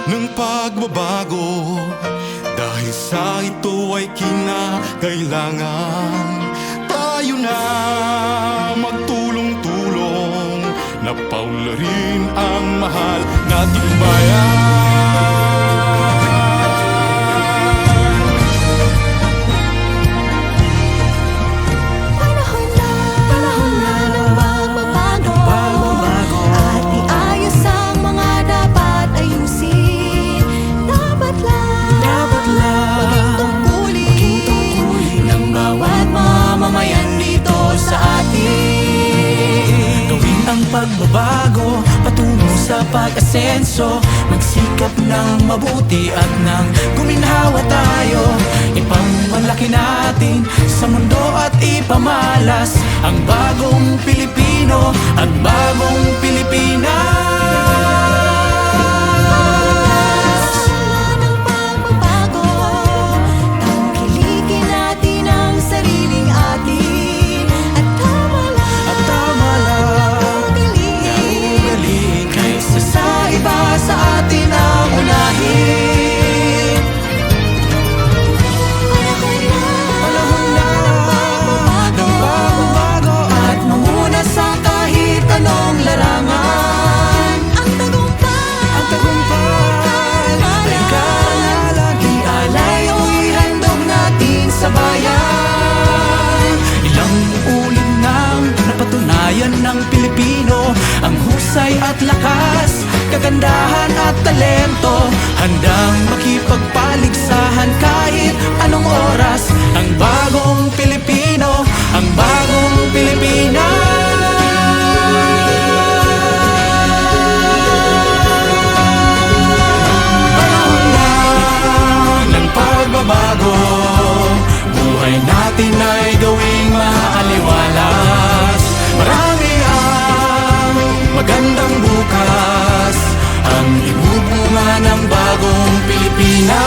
ng pagbabago. Dahil sa ito ay kinakailangan tayo na magtulong-tulong na paunlarin ang mahal nating bayan. Pagbabago patungo sa pag-asenso, magsikap ng mabuti at nang guminhawa tayo, ipangmalaki natin sa mundo at ipamalas ang bagong Pilipino at bagong Pilipinas. Ng Pilipino ang husay at lakas, kagandahan at talento, handang makipagpaligsahan kahit anong oras. Ang bagong Pilipino, ang bagong Pilipinas. Panahon na ng pagbabago, buhay natin ay gawing maaliwalas. Marami ang magandang bukas, ang ibubunga ng bagong Pilipinas.